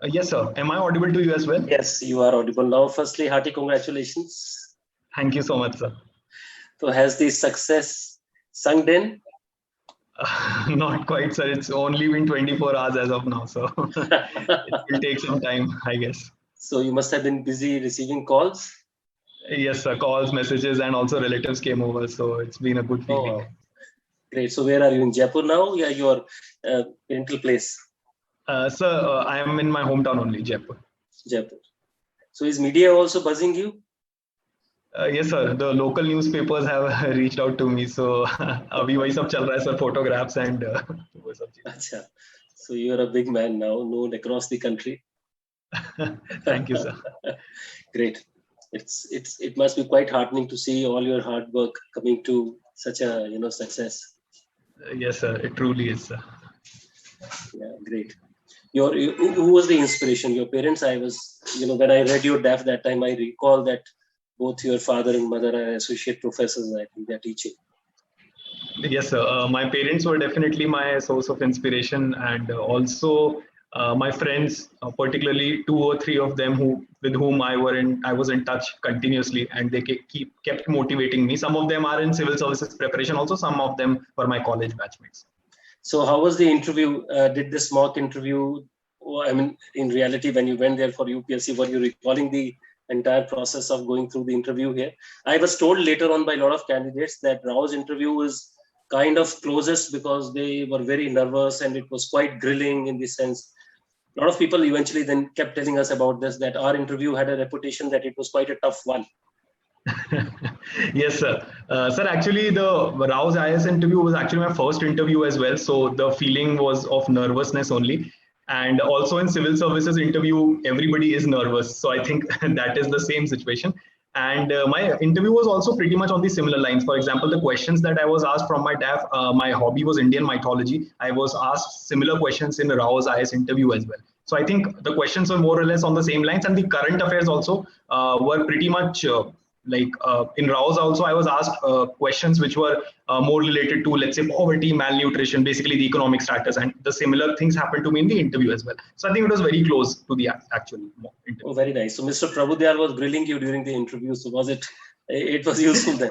Yes, sir. Am I audible to you as well? Yes, you are audible now. Firstly, hearty congratulations. Thank you so much, sir. So has the success sunk in? Not quite, sir. It's only been 24 hours as of now, so it will take some time, I guess. So you must have been busy receiving calls. Yes, sir. Calls, messages, and also relatives came over, so it's been a good feeling. Oh, great. So where are you, in Jaipur now? Yeah, your parental place. Sir, I am in my hometown only, Jaipur. Jaipur. So is media also buzzing you? Yes, sir. The local newspapers have reached out to me, so अभी वही सब चल रहा है, sir. Photographs and वो सब चीजें. Achha. So you are a big man now, known across the country. Thank you, sir. Great. It must be quite heartening to see all your hard work coming to such a success. Yes, sir. It truly is, sir. Yeah, great. Who was the inspiration? Your parents? I was, when I read your DAF that time, I recall that both your father and mother are associate professors. I think they're teaching. Yes, sir. My parents were definitely my source of inspiration, and also my friends, particularly 2 or 3 of them with whom I was in touch continuously, and they kept motivating me. Some of them are in civil services preparation. Also, some of them were my college batchmates. So, how was the interview? Did this mock interview? I mean, in reality, when you went there for UPSC, were you recalling the entire process of going through the interview here? I was told later on by a lot of candidates that Rao's interview was kind of closest because they were very nervous and it was quite grilling in the sense. A lot of people eventually then kept telling us about this, that our interview had a reputation that it was quite a tough one. Yes, sir. Sir, actually, the Rao's IS interview was actually my first interview as well. So the feeling was of nervousness only. And also in civil services interview, everybody is nervous. So I think that is the same situation. And my interview was also pretty much on the similar lines. For example, the questions that I was asked from my DAF, my hobby was Indian mythology. I was asked similar questions in Rao's IS interview as well. So I think the questions were more or less on the same lines, and the current affairs also were pretty much in Rao's also, I was asked questions which were more related to, let's say, poverty, malnutrition, basically the economic status, and the similar things happened to me in the interview as well. So I think it was very close to the actual interview. Oh, very nice. So Mr. Prabhudyal was grilling you during the interview. So was it was useful then?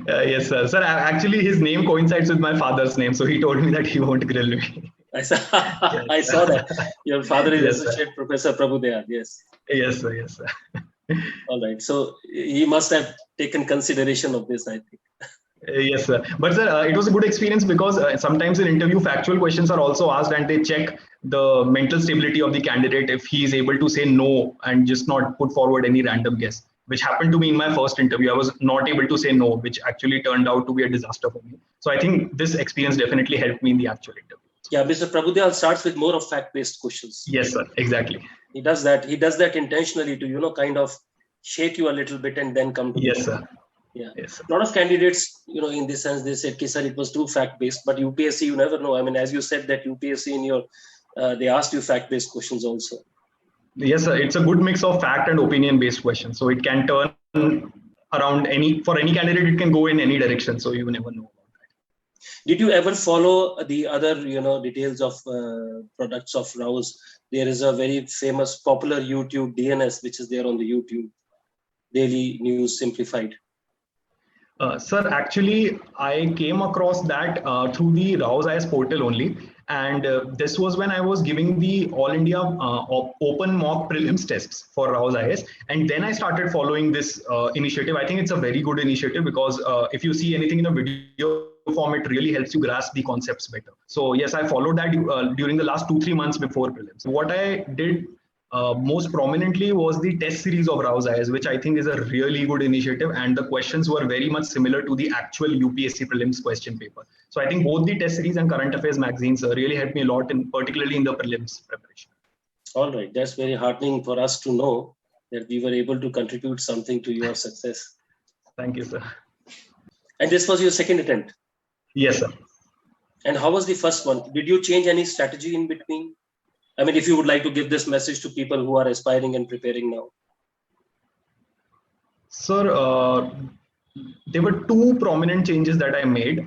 Yes, sir. Sir, actually, his name coincides with my father's name, so he told me that he won't grill me. I saw that. Your father is Associate Professor Prabhudyal. Yes. Yes, sir. Yes, sir. All right. So he must have taken consideration of this, I think. Yes, sir. But sir, it was a good experience because sometimes in interview, factual questions are also asked, and they check the mental stability of the candidate if he is able to say no and just not put forward any random guess, which happened to me in my first interview. I was not able to say no, which actually turned out to be a disaster for me. So I think this experience definitely helped me in the actual interview. Yeah, Mr. Prabhudyal starts with more of fact-based questions. Yes, sir. Exactly. He does that. He does that intentionally to, kind of shake you a little bit and then come to. Yes, sir. Yeah. Yes, sir. A lot of candidates, in this sense, they said, sir, it was too fact-based. But UPSC, you never know. I mean, as you said that UPSC in your, they asked you fact-based questions also. Yes, sir. It's a good mix of fact and opinion-based questions. So it can turn around for any candidate, it can go in any direction. So you never know. Did you ever follow the other, details of products of Rao's? There is a very famous, popular YouTube DNS, which is there on the YouTube, Daily News Simplified. Sir, actually, I came across that through the Rao's IS portal only. And this was when I was giving the All India open mock prelims tests for Rao's IS. And then I started following this initiative. I think it's a very good initiative because if you see anything in a video form, it really helps you grasp the concepts better. So yes, I followed that during the last 2-3 months before prelims. What I did most prominently was the test series of Rao's IS, which I think is a really good initiative, and the questions were very much similar to the actual UPSC prelims question paper. So I think both the test series and current affairs magazines really helped me a lot, particularly in the prelims preparation. All right, that's very heartening for us to know that we were able to contribute something to your success. Thank you, sir. And this was your second attempt? Yes, sir. And how was the first one? Did you change any strategy in between? I mean, if you would like to give this message to people who are aspiring and preparing now. Sir, there were 2 prominent changes that I made.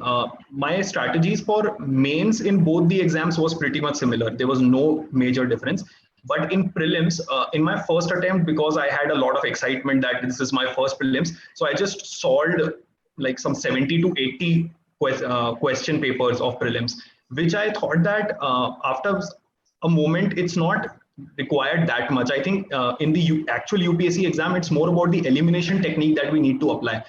My strategies for mains in both the exams was pretty much similar. There was no major difference. But in prelims, in my first attempt, because I had a lot of excitement that this is my first prelims, so I just solved like some 70 to 80 question papers of prelims, which I thought that after a moment, it's not required that much. I think in the actual UPSC exam, it's more about the elimination technique that we need to apply.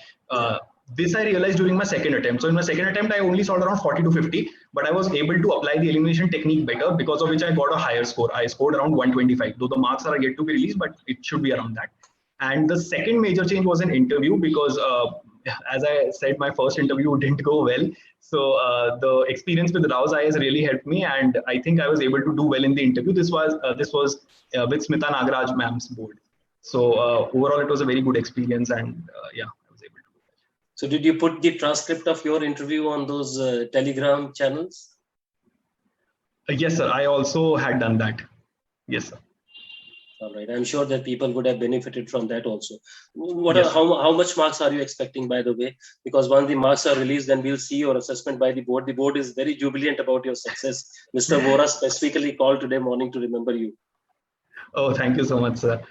This I realized during my second attempt. So in my second attempt, I only solved around 40 to 50, but I was able to apply the elimination technique better, because of which I got a higher score. I scored around 125, though the marks are yet to be released, but it should be around that. And the second major change was an interview, because as I said, my first interview didn't go well. So the experience with Rao's IAS really helped me, and I think I was able to do well in the interview. This was with Smita Nagaraj ma'am's board. So overall, it was a very good experience, and yeah, I was able to do that. So did you put the transcript of your interview on those Telegram channels? Yes, sir. I also had done that. Yes, sir. All right. I'm sure that people would have benefited from that also. Yes, how much marks are you expecting, by the way? Because once the marks are released, then we'll see your assessment by the board. The board is very jubilant about your success. Mr. Vora specifically called today morning to remember you. Oh, thank you so much, sir.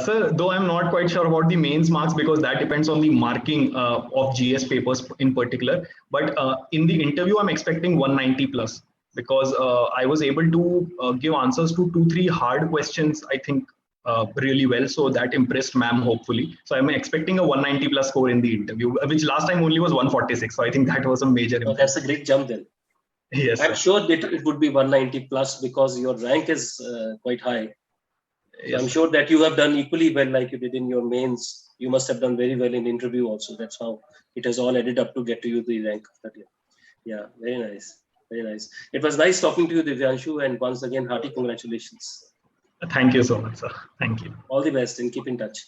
Sir, though I'm not quite sure about the mains marks, because that depends on the marking of GS papers in particular. But in the interview, I'm expecting 190 plus, because I was able to give answers to 2-3 hard questions, I think, really well. So that impressed ma'am, hopefully. So I'm expecting a 190 plus score in the interview, which last time only was 146. So I think that was a major impact. That's a great jump then. Yes, I'm sure that it would be 190 plus, because your rank is quite high. So yes, I'm sure that you have done equally well like you did in your mains. You must have done very well in the interview also. That's how it has all added up to get to you the rank of 30. Yeah, very nice. Very nice. It was nice talking to you, Divyanshu, and once again, hearty congratulations. Thank you so much, sir. Thank you. All the best, and keep in touch.